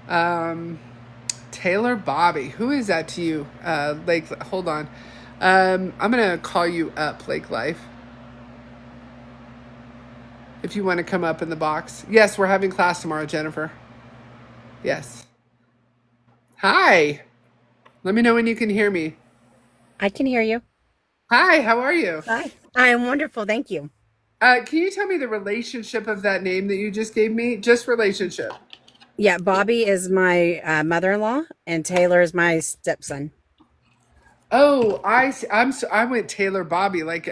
Um, Taylor Bobbie. Who is that to you? Hold on. I'm going to call you up, Lake Life, if you want to come up in the box. Yes, we're having class tomorrow, Jennifer. Yes. Hi. Let me know when you can hear me. I can hear you. Hi, how are you? Hi. I am wonderful. Thank you. Can you tell me the relationship of that name that you just gave me? Just relationship. Yeah, Bobbie is my mother-in-law, and Taylor is my stepson. Oh, I see. I went Taylor Bobbie like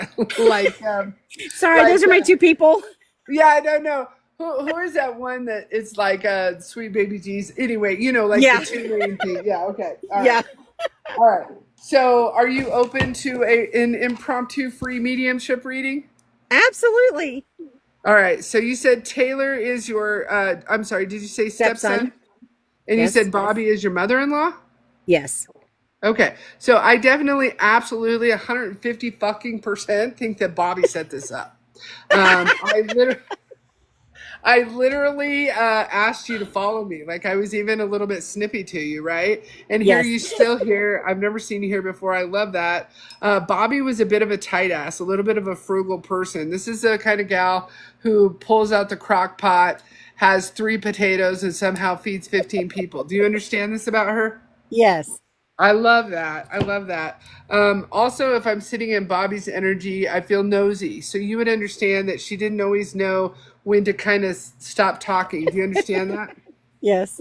Sorry, like those are my two people. yeah, I don't know. Who is that one that it's like Sweet Baby G's? Anyway, like the Yeah, two main thing. Yeah, okay. All right. yeah, All right. So, are you open to an impromptu free mediumship reading? absolutely. All right. So you said Taylor is your I'm sorry, did you say Stepson. stepson? And you Yes, said Bobbie is your mother-in-law? yes. Okay. So I definitely absolutely 150 fucking percent think that Bobbie set this up. I literally asked you to follow me. Like I was even a little bit snippy to you, right? And here Yes. you still here. I've never seen you here before. I love that. Bobbie was a bit of a tight ass, a little bit of a frugal person. This is the kind of gal who pulls out the crock pot, has 3 potatoes, and somehow feeds 15 people. Do you understand this about her? Yes. I love that. I love that. Also, if I'm sitting in Bobbie's energy, I feel nosy. So you would understand that she didn't always know when to kind of stop talking. Do you understand that? Yes.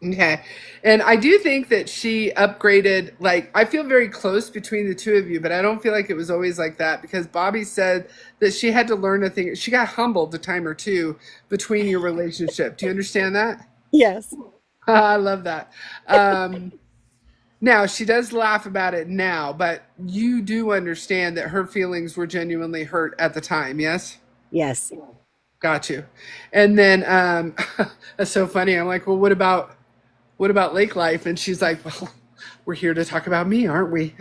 Okay. And I do think that she upgraded, like, I feel very close between the two of you, but I don't feel like it was always like that because Bobbie said that she had to learn a thing. She got humbled a time or two between your relationship. Do you understand that? Yes. I love that. Now, she does laugh about it now, but you do understand that her feelings were genuinely hurt at the time, yes? Yes. Got you. And then that's so funny. I'm like, well, what about lake life? And she's like, well, we're here to talk about me, aren't we?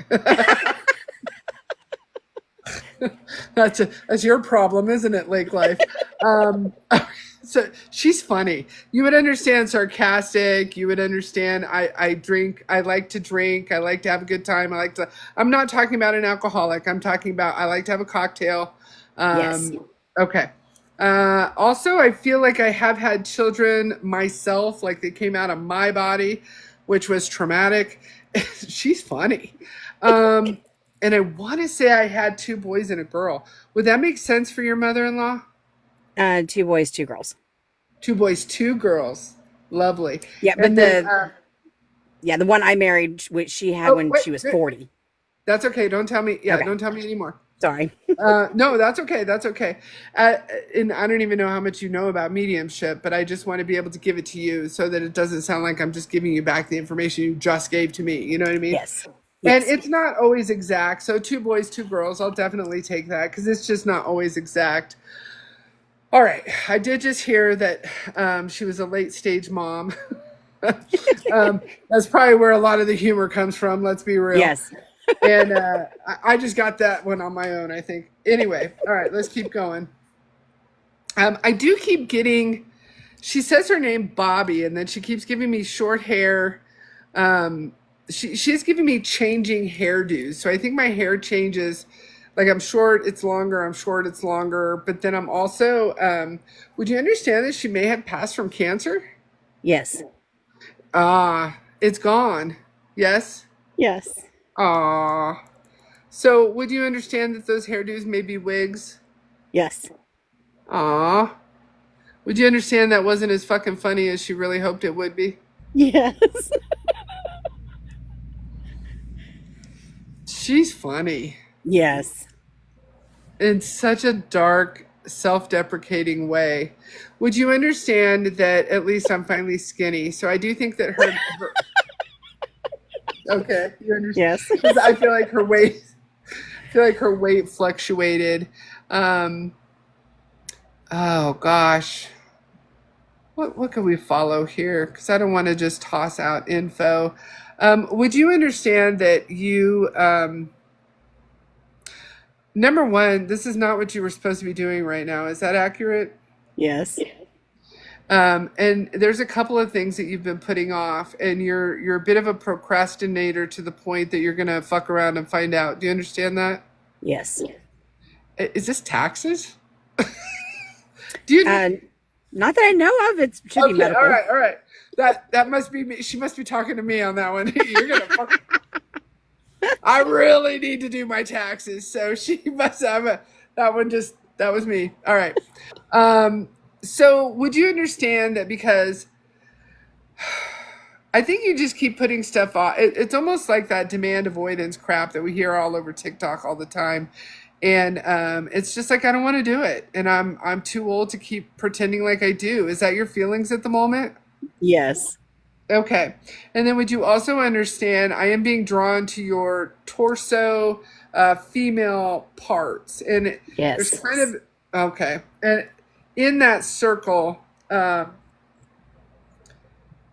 That's your problem, isn't it, lake life? Um, so she's funny. You would understand sarcastic. You would understand. I drink. I like to drink. I like to have a good time. I like to. I'm not talking about an alcoholic. I'm talking about I like to have a cocktail. Yes. Okay. Also, I feel like I have had children myself, like they came out of my body, which was traumatic. She's funny. Um, and I want to say I had 2 boys and a girl. Would that make sense for your mother-in-law? Two boys, two girls. 2 boys, 2 girls. Lovely. Yeah, but And then, the one I married, which she had oh, when wait, she was wait. 40. That's okay. Don't tell me. Yeah, Okay. don't tell me anymore. Sorry. No, that's okay. That's okay. And I don't even know how much you know about mediumship, but I just want to be able to give it to you so that it doesn't sound like I'm just giving you back the information you just gave to me. You know what I mean? Yes. And Yes. it's not always exact. So 2 boys, 2 girls, I'll definitely take that because it's just not always exact. All right. I did just hear that she was a late stage mom. That's probably where a lot of the humor comes from. Let's be real. Yes. And I just got that one on my own, I think. Anyway, all right, let's keep going. I do keep getting, she says her name Bobbie, and then she keeps giving me short hair. She's giving me changing hairdos. So I think my hair changes. Like I'm short, it's longer. I'm short, it's longer. But then I'm also, would you understand that she may have passed from cancer? Yes. It's gone. Yes? Yes. Ah. So would you understand that those hairdos may be wigs? Yes. Ah. Would you understand that wasn't as fucking funny as she really hoped it would be? Yes. She's funny Yes. in such a dark, self-deprecating way. Would you understand that at least I'm finally skinny? So I do think that her okay, you understand Yes. because I feel like her weight fluctuated. Um, oh gosh. What can we follow here? Because I don't want to just toss out info. Would you understand that number one, this is not what you were supposed to be doing right now. Is that accurate? Yes. And there's a couple of things that you've been putting off, and you're a bit of a procrastinator to the point that you're gonna fuck around and find out. Do you understand that? Yes. Is this taxes? Do you? Not that I know of. It should be Okay, medical. all right. That must be me. She must be talking to me on that one. You're gonna fuck. I really need to do my taxes, so she must have that one. That was me. All right. So would you understand that because I think you just keep putting stuff off. It's almost like that demand avoidance crap that we hear all over TikTok all the time. And it's just like I don't want to do it, and I'm too old to keep pretending like I do. Is that your feelings at the moment? Yes. Okay. And then would you also understand I am being drawn to your torso, female parts, and there's Yes. kind of okay, and in that circle.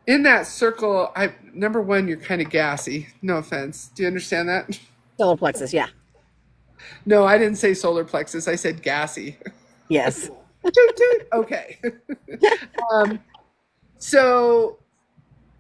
In that circle, number one, you're kind of gassy. No offense. Do you understand that? Solar plexus. Yeah. No, I didn't say solar plexus. I said gassy. Yes. Toot, toot. Okay. So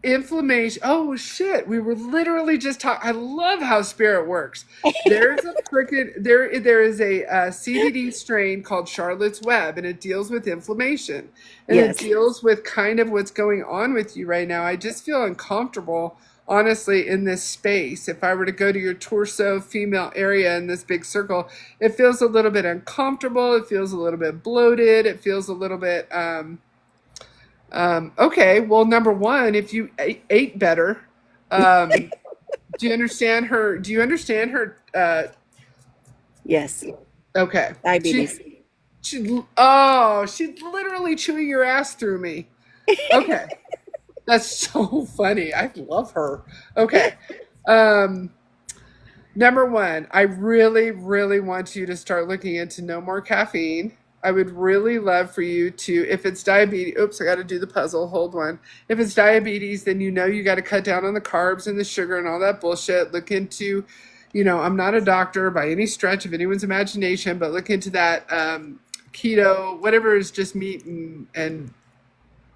inflammation. Oh shit. We were literally just talking. I love how spirit works. There's a freaking there is a CBD strain called Charlotte's Web, and it deals with inflammation, and Yes. it deals with kind of what's going on with you right now. I just feel uncomfortable, honestly, in this space. If I were to go to your torso female area in this big circle, it feels a little bit uncomfortable. It feels a little bit bloated. It feels a little bit okay, well, number one, if you ate better, do you understand her? Do you understand her? Yes. Okay. Diabetes. She's literally chewing your ass through me. Okay. That's so funny. I love her. Okay. Number one, I really, really want you to start looking into no more caffeine. I would really love for you to, if it's diabetes, oops, I got to do the puzzle. Hold on. If it's diabetes, then you got to cut down on the carbs and the sugar and all that bullshit. Look into, I'm not a doctor by any stretch of anyone's imagination, but look into that keto, whatever is just meat and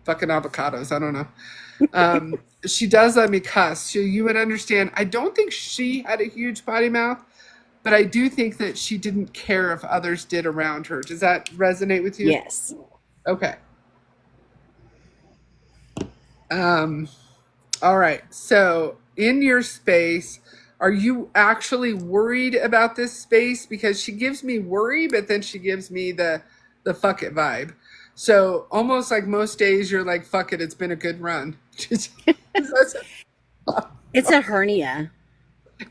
fucking avocados. I don't know. She does let me cuss. So you would understand. I don't think she had a huge potty mouth, but I do think that she didn't care if others did around her. Does that resonate with you? Yes. Okay. All right. So in your space, are you actually worried about this space? Because she gives me worry, but then she gives me the fuck it vibe. So almost like most days you're like, fuck it, it's been a good run. It's a hernia.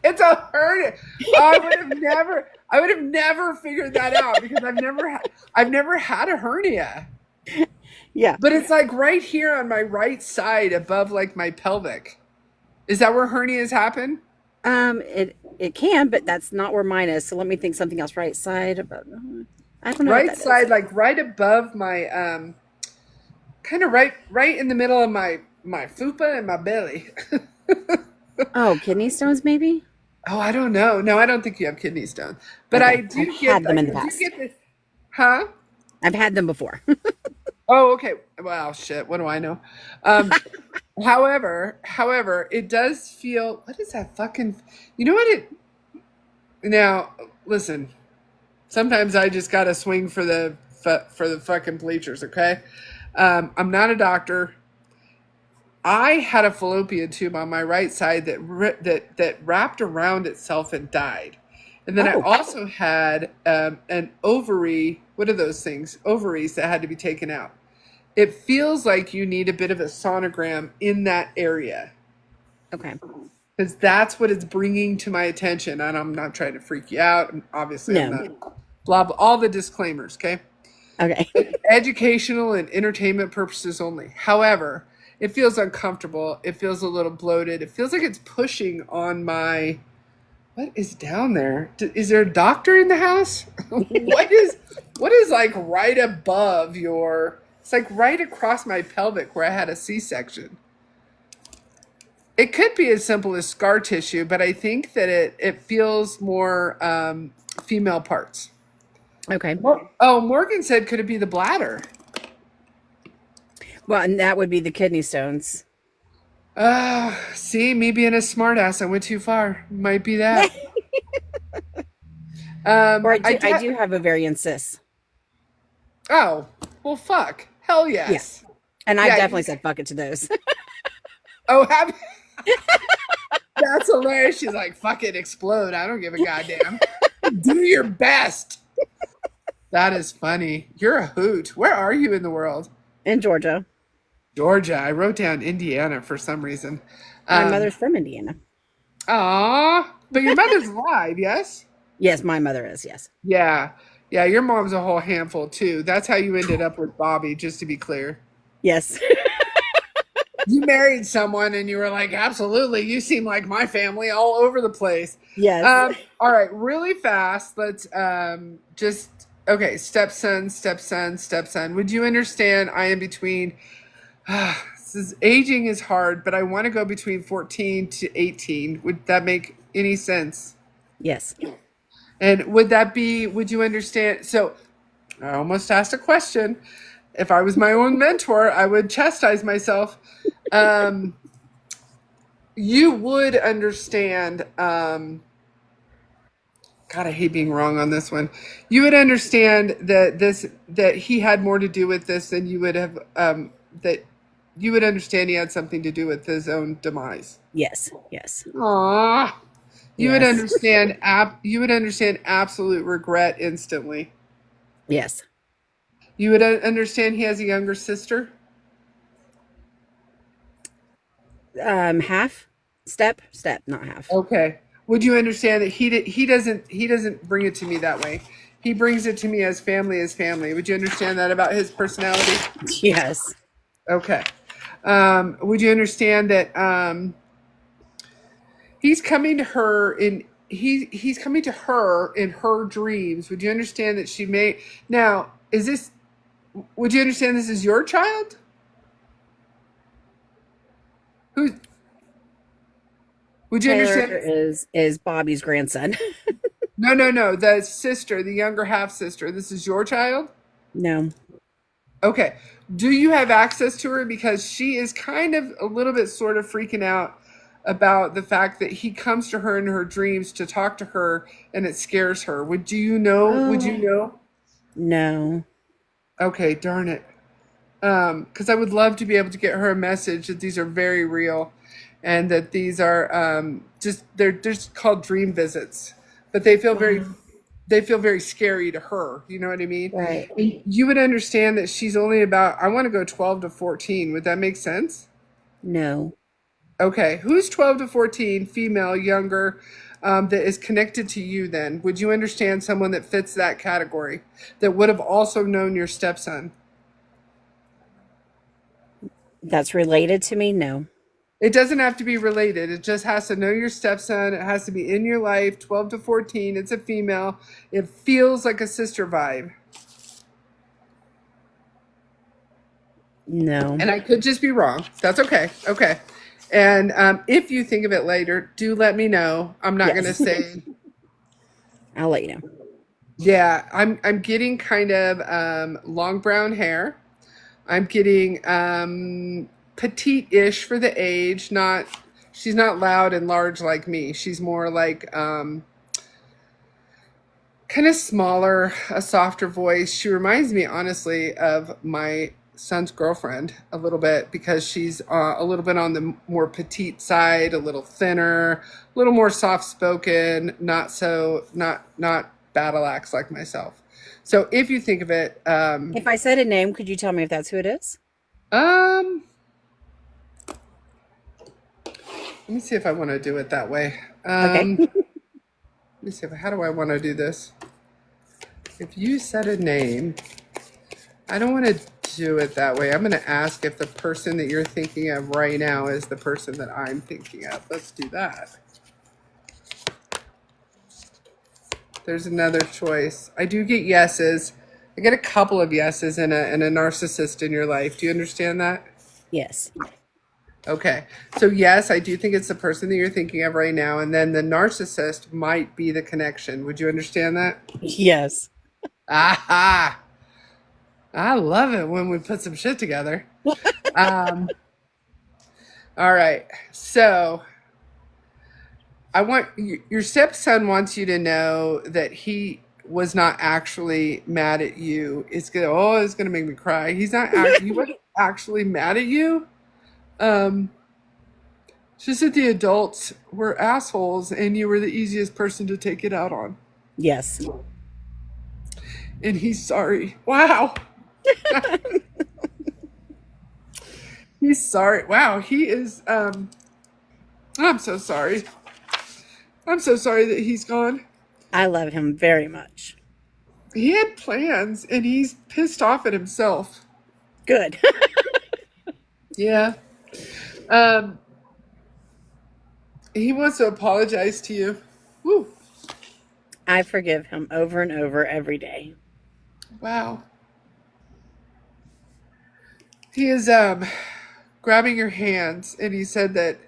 It's a hernia. I would have never figured that out because I've never had a hernia. Yeah. But it's like right here on my right side above like my pelvic. Is that where hernias happen? It can, but that's not where mine is. So let me think something else. Right side above. I don't know. Right side, like right above my kind of right in the middle of my fupa and my belly. Oh, kidney stones, maybe? Oh, I don't know. No, I don't think you have kidney stones. But Okay. I do I've get had them in the I do past. get this. Huh? I've had them before. Oh, okay. Well, shit. What do I know? However, it does feel. What is that fucking? You know what it? Now, listen. Sometimes I just gotta swing for the fucking bleachers. Okay. I'm not a doctor. I had a fallopian tube on my right side that wrapped around itself and died. And then I Oh. also had an ovary. What are those things? Ovaries that had to be taken out. It feels like you need a bit of a sonogram in that area Okay. because that's what it's bringing to my attention. And I'm not trying to freak you out. And obviously, I'm No. not. Blah, blah, all the disclaimers, okay? Okay. Educational and entertainment purposes only. However, it feels uncomfortable. It feels a little bloated. It feels like it's pushing on my. What is down there? Is there a doctor in the house? What is like right above your? It's like right across my pelvic where I had a C-section. It could be as simple as scar tissue, but I think that it feels more female parts. Okay. Oh, Morgan said, could it be the bladder? Well, and that would be the kidney stones. See, me being a smartass, I went too far. Might be that. Um, Or I I de- do have ovarian cysts. oh, well, fuck. Hell Yeah. yes. And I've Yeah. definitely said fuck it to those. Oh, that's hilarious. She's like, fuck it, explode. I don't give a goddamn. Do your best. That is funny. You're a hoot. Where are you in the world? In Georgia. Georgia. I wrote down Indiana for some reason. My mother's from Indiana. Aw, but your mother's alive, yes? Yes, my mother is. Yes. Yeah. Yeah, your mom's a whole handful too. That's how you ended up with Bobbie, just to be clear. Yes. You married someone and you were like, absolutely, you seem like my family all over the place. Yes. All right, really fast. Let's just okay, stepson, stepson, stepson. Would you understand I am between aging is hard, but I want to go between 14 to 18. Would that make any sense? Yes. And would you understand? So I almost asked a question. If I was my own mentor, I would chastise myself. You would understand. God, I hate being wrong on this one. You would understand that he had more to do with this than you would have. That you would understand he had something to do with his own demise. Yes. Yes. Aww. You would Yes. understand. You would understand absolute regret instantly. Yes. You would understand he has a younger sister. Half. Step. Not half. Okay. Would you understand that he doesn't bring it to me that way. He brings it to me as family as family. Would you understand that about his personality? Yes. Okay. Would you understand that he's coming to her in he's coming to her in her dreams? Would you understand that she may now is this would you understand this is your child? Who would you Taylor understand? is Bobbie's grandson. No. The sister, the younger half sister. This is your child? No. Okay. Do you have access to her? Because she is kind of a little bit sort of freaking out about the fact that he comes to her in her dreams to talk to her and it scares her. Would you know? Would you know? No. Okay, darn it. Because I would love to be able to get her a message that these are very real and that these are they're just called dream visits. But they feel very scary to her. You know what I mean? Right. You would understand that she's only about I want to go 12 to 14. Would that make sense? No. Okay. Who's 12 to 14, female, younger, that is connected to you then? Would you understand someone that fits that category that would have also known your stepson? That's related to me? No. It doesn't have to be related. It just has to know your stepson. It has to be in your life, 12 to 14. It's a female. It feels like a sister vibe. No. And I could just be wrong. That's okay. Okay. And if you think of it later, do let me know. I'm not going to say. I'll let you know. Yeah, I'm getting kind of long brown hair. I'm getting petite-ish for the age. She's not loud and large like me. She's more like kind of smaller, a softer voice. She reminds me honestly of my son's girlfriend a little bit because she's a little bit on the more petite side, a little thinner, a little more soft-spoken, not battle axe like myself. So if you think of it, If I said a name, could you tell me if that's who it is? let me see if I want to do it that way. Okay. Let me see how do I want to do this? If you said a name, I don't want to do it that way. I'm going to ask if the person that you're thinking of right now is the person that I'm thinking of. Let's do that. There's another choice. I do get yeses. I get a couple of yeses and a narcissist in your life. Do you understand that? Yes. Okay. So yes, I do think it's the person that you're thinking of right now. And then the narcissist might be the connection. Would you understand that? Yes. Aha. I love it when we put some shit together. Um, all right. So I want your stepson wants you to know that he was not actually mad at you. It's gonna make me cry. He wasn't actually mad at you. Um, it's just that the adults were assholes and you were the easiest person to take it out on. Yes. And he's sorry. Wow. He's sorry. Wow, he is I'm so sorry. I'm so sorry that he's gone. I love him very much. He had plans and he's pissed off at himself. Good. Yeah. Um, he wants to apologize to you. Woo. I forgive him over and over every day. Wow. He is grabbing your hands and he said that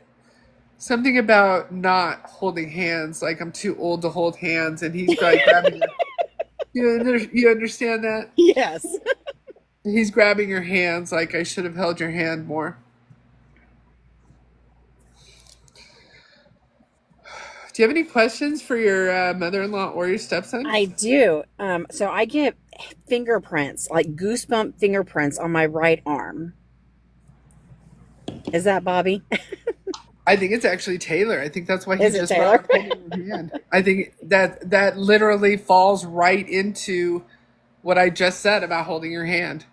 something about not holding hands, like I'm too old to hold hands, and he's like grabbing you understand that? Yes. He's grabbing your hands like I should have held your hand more. Do you have any questions for your mother-in-law or your stepson? I do. So I get fingerprints, like goosebump fingerprints on my right arm. Is that Bobbie? I think it's actually Taylor. I think that's why he Is it just Taylor? brought up holding your hand. I think that literally falls right into what I just said about holding your hand.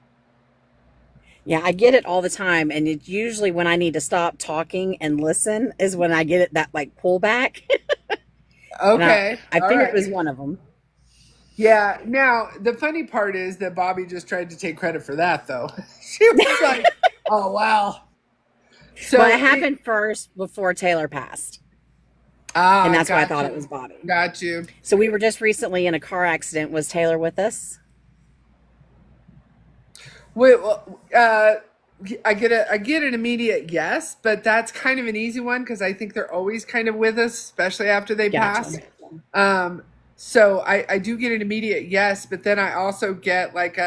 Yeah, I get it all the time. And it's usually when I need to stop talking and listen is when I get it, that like pullback. Okay. I all figured right. it was one of them. Yeah. Now, the funny part is that Bobbie just tried to take credit for that, though. She was like, oh, wow. So Well, it happened first before Taylor passed. And that's why I thought it was Bobbie. Got you. So we were just recently in a car accident. Was Taylor with us? Wait, well, I get an immediate yes, but that's kind of an easy one because I think they're always kind of with us, especially after they pass. So I do get an immediate yes, but then I also get like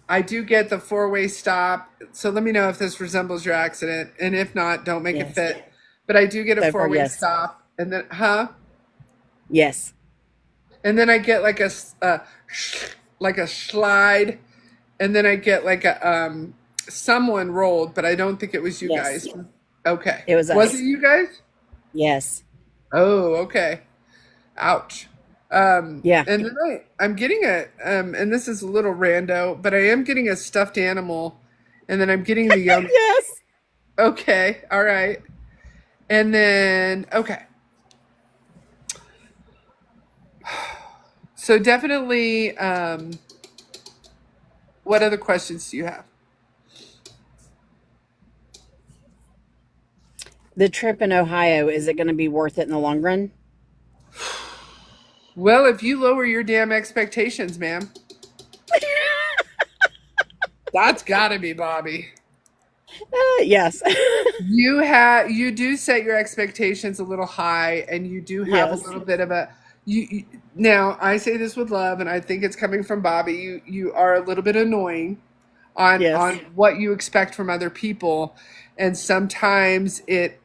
I do get the four-way stop. So let me know if this resembles your accident, and if not, don't make it Yes. fit. But I do get a So far, four-way yes. stop, and then Yes. and then I get like like a slide, and then I get like a someone rolled, but I don't think it was you Yes. guys. Okay, It was Was us. it you guys? Yes. Oh, okay. Ouch. Yeah. And then I'm getting and this is a little rando, but I am getting a stuffed animal, and then I'm getting the young. Yes. Okay, all right, and then okay. So definitely, what other questions do you have? The trip in Ohio, is it going to be worth it in the long run? Well, if you lower your damn expectations, ma'am, that's gotta be Bobbie. Yes. You do set your expectations a little high, and you do have Yes. a little bit of a now I say this with love, and I think it's coming from Bobbie. You are a little bit annoying on Yes. what you expect from other people, and sometimes it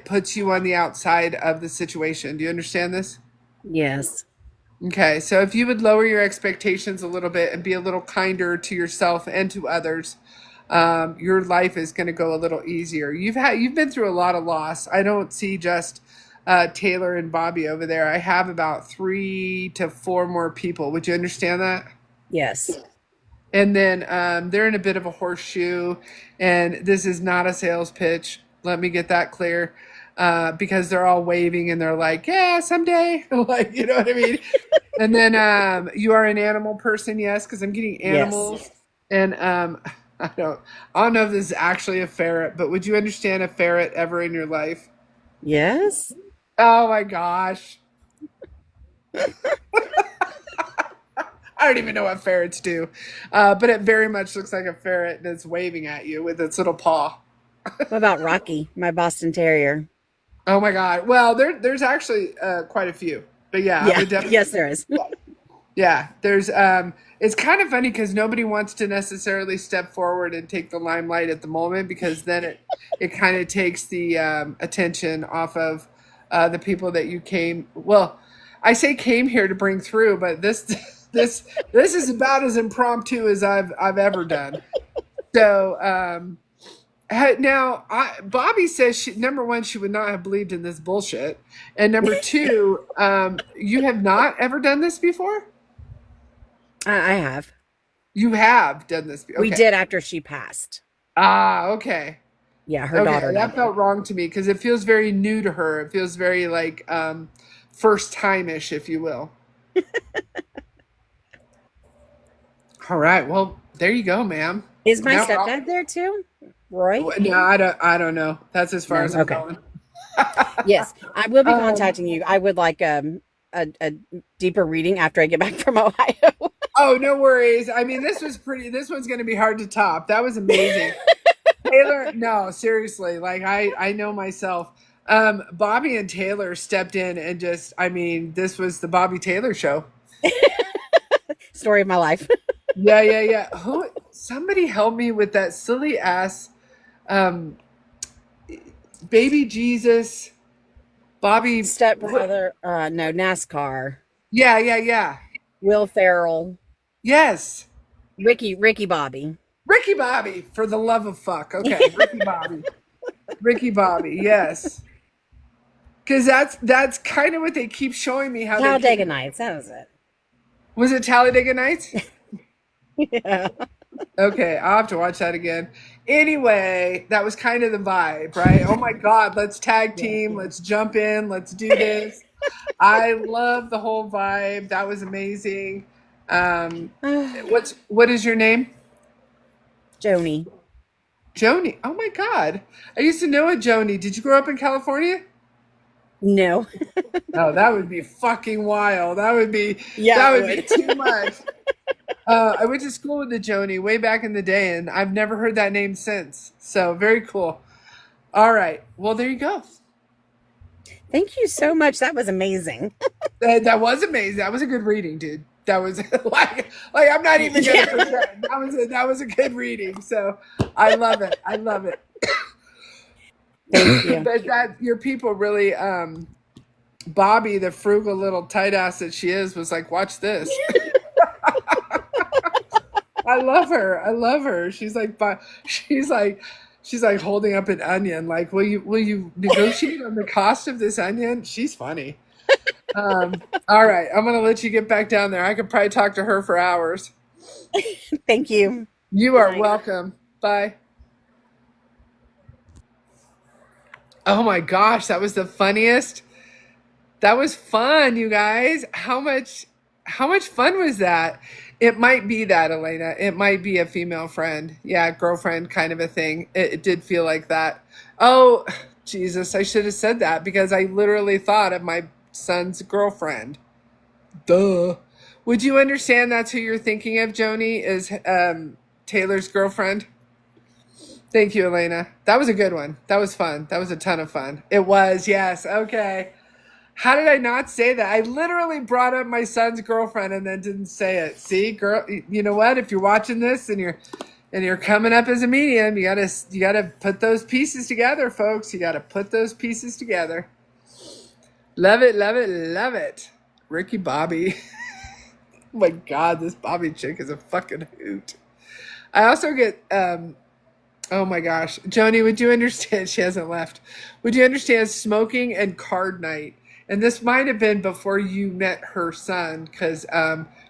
puts you on the outside of the situation. Do you understand this? Yes. Okay, so if you would lower your expectations a little bit and be a little kinder to yourself and to others, your life is going to go a little easier. You've been through a lot of loss. I don't see just Taylor and Bobbie over there. I have about 3 to 4 more people. Would you understand that? Yes. And then they're in a bit of a horseshoe, and this is not a sales pitch. Let me get that clear. Because they're all waving and they're like, yeah, someday. Like, you know what I mean? And then you are an animal person, yes, because I'm getting animals. Yes. And I don't know if this is actually a ferret, but would you understand a ferret ever in your life? Yes. Oh my gosh. I don't even know what ferrets do. But it very much looks like a ferret that's waving at you with its little paw. What about Rocky, my Boston Terrier? Oh my God. Well, there's actually quite a few. But yeah, I Yeah. would definitely. Yes, there is. Yeah, there's it's kind of funny because nobody wants to necessarily step forward and take the limelight at the moment because then it kind of takes the attention off of the people that you came. Well, I say came here to bring through, but this is about as impromptu as I've ever done. So now Bobbie says number one, she would not have believed in this bullshit, and number two, you have not ever done this before. I have. You have done this. We Okay. did after she passed. Ah, okay. Yeah, her Okay. daughter and I That did. felt wrong to me because it feels very new to her. It feels very like first time-ish, if you will. All right. Well, there you go, ma'am. Is my Now, stepdad there too? Roy? no, I don't know. That's as far No? as I'm Okay. going. Yes, I will be Um, contacting you. I would like a deeper reading after I get back from Ohio. oh, no worries. I mean, this one's going to be hard to top. That was amazing. Taylor, no, seriously, like I know myself. Bobbie and Taylor stepped in and just, I mean, this was the Bobbie Taylor show. Story of my life. Yeah. Somebody help me with that silly ass um baby Jesus Bobbie. Stepbrother, no, NASCAR. Yeah. Will Ferrell, Yes. Ricky Bobby. Ricky Bobby, for the love of fuck. Okay, Ricky Bobby. Ricky Bobby, yes. Because that's kind of what they keep showing me how they Talladega Nights, that was it. was it Talladega Nights? Yeah. Okay, I'll have to watch that again. Anyway, that was kind of the vibe, right? Oh my God, let's tag team, let's jump in, let's do this. I love the whole vibe. That was amazing. What is your name? Joni. Joni. Oh my God. I used to know a Joni. Did you grow up in California? No. Oh, that would be fucking wild. That would be Yeah, that it would be would. too much. I went to school with the Joni way back in the day, and I've never heard that name since. So very cool. All right. Well, there you go. Thank you so much. That was amazing. That was amazing. That was a good reading, dude. That was like I'm not even gonna Yeah. pretend. That was a good reading. So I love it. I love it. Thank you. But that your people really Bobbie, the frugal little tight ass that she is, was like, watch this. I love her. I love her. She's like holding up an onion. Like, will you negotiate on the cost of this onion? She's funny. All right, I'm gonna let you get back down there. I could probably talk to her for hours. Thank you. You Good are night. welcome. Bye. Oh my gosh, that was the funniest. That was fun, you guys. How much fun was that? It might be that, Elena. It might be a female friend. Yeah, girlfriend kind of a thing. It did feel like that. Oh, Jesus, I should have said that because I literally thought of my son's girlfriend. Duh. Would you understand that's who you're thinking of, Joni, is Taylor's girlfriend? Thank you, Elena. That was a good one. That was fun. That was a ton of fun. It was, yes. Okay. How did I not say that? I literally brought up my son's girlfriend and then didn't say it. See, girl, you know what? If you're watching this and you're coming up as a medium, you gotta put those pieces together, folks. You gotta put those pieces together. Love it, love it, love it. Ricky Bobby. Oh my God, this Bobbie chick is a fucking hoot. I also get oh my gosh. Joni, would you understand? She hasn't left. Would you understand smoking and card night? And this might have been before you met her son, because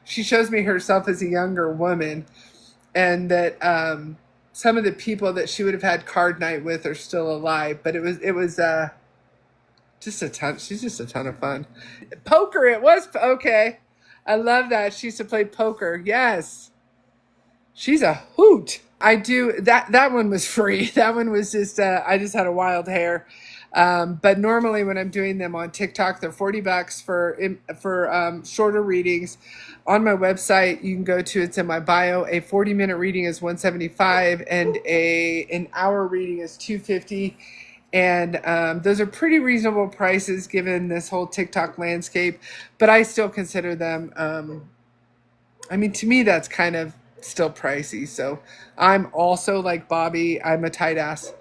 she shows me herself as a younger woman, and that some of the people that she would have had card night with are still alive. But it was just a ton. She's just a ton of fun. Poker. It was okay. I love that she used to play poker. Yes. She's a hoot. I do that one was free. That one was just I just had a wild hair. But normally when I'm doing them on TikTok, they're $40 for shorter readings. On my website, you can go to, it's in my bio. A 40-minute reading is $175, and an hour reading is $250. And those are pretty reasonable prices given this whole TikTok landscape. But I still consider them I mean, to me, that's kind of still pricey. So I'm also like Bobbie. I'm a tight ass.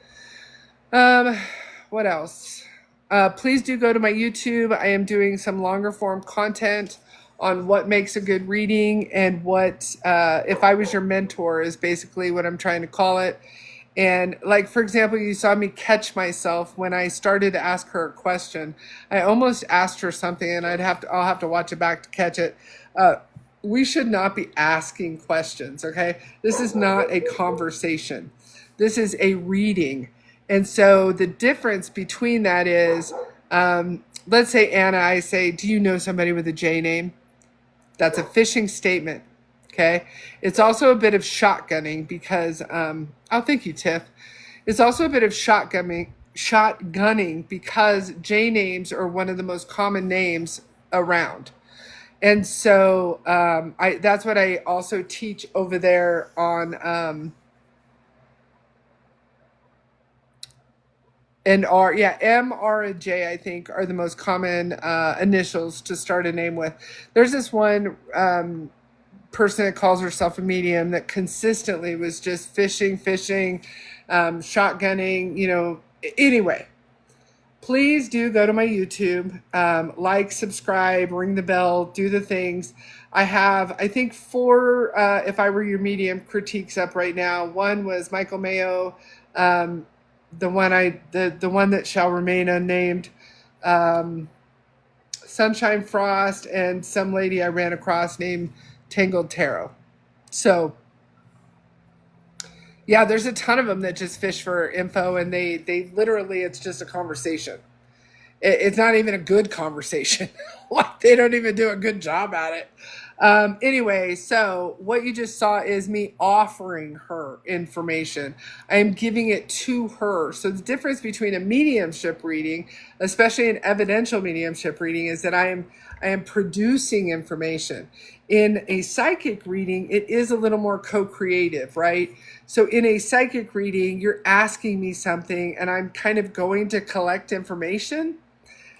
Um, what else? Please do go to my YouTube. I am doing some longer form content on what makes a good reading and what, if I was your mentor, is basically what I'm trying to call it. And like, for example, you saw me catch myself when I started to ask her a question. I almost asked her something, and I'll have to watch it back to catch it. We should not be asking questions, okay? This is not a conversation. This is a reading. And so the difference between that is, let's say, Anna, I say, do you know somebody with a J name? That's a fishing statement, okay? It's also a bit of shotgunning because, oh, thank you, Tiff. It's also a bit of shotgunning because J names are one of the most common names around. And so that's what I also teach over there on and R. Yeah, M, R, and J, I think, are the most common initials to start a name with. There's this one person that calls herself a medium that consistently was just fishing, shotgunning, Anyway, please do go to my YouTube, like, subscribe, ring the bell, do the things. I have, I think, 4 If I Were Your Medium critiques up right now. One was Michael Mayo, the one that shall remain unnamed, Sunshine Frost, and some lady I ran across named Tangled Tarot. So yeah, there's a ton of them that just fish for info, and they literally, it's just a conversation. It's not even a good conversation. Like, they don't even do a good job at it. Anyway, so what you just saw is me offering her information. I am giving it to her. So the difference between a mediumship reading, especially an evidential mediumship reading, is that I am producing information. In a psychic reading, it is a little more co-creative, right? So in a psychic reading, you're asking me something and I'm kind of going to collect information.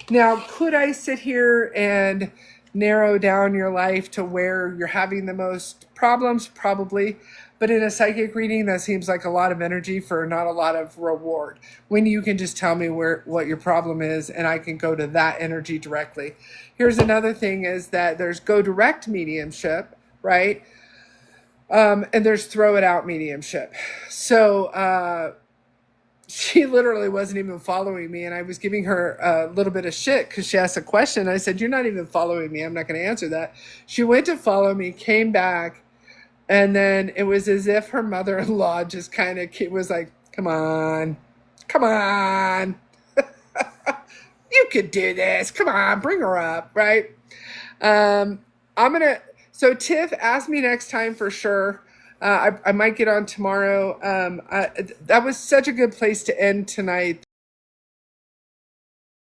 Now, could I sit here and narrow down your life to where you're having the most problems? Probably. But in a psychic reading, that seems like a lot of energy for not a lot of reward. When you can just tell me what your problem is and I can go to that energy directly. Here's another thing, is that there's go direct mediumship, right? And there's throw it out mediumship. So she literally wasn't even following me, and I was giving her a little bit of shit because she asked a question. I said, you're not even following me. I'm not going to answer that. She went to follow me, came back, and then it was as if her mother-in-law just kind of was like, come on. You could do this. Come on, bring her up, right? So Tiff, ask me next time for sure. I might get on tomorrow. That was such a good place to end tonight.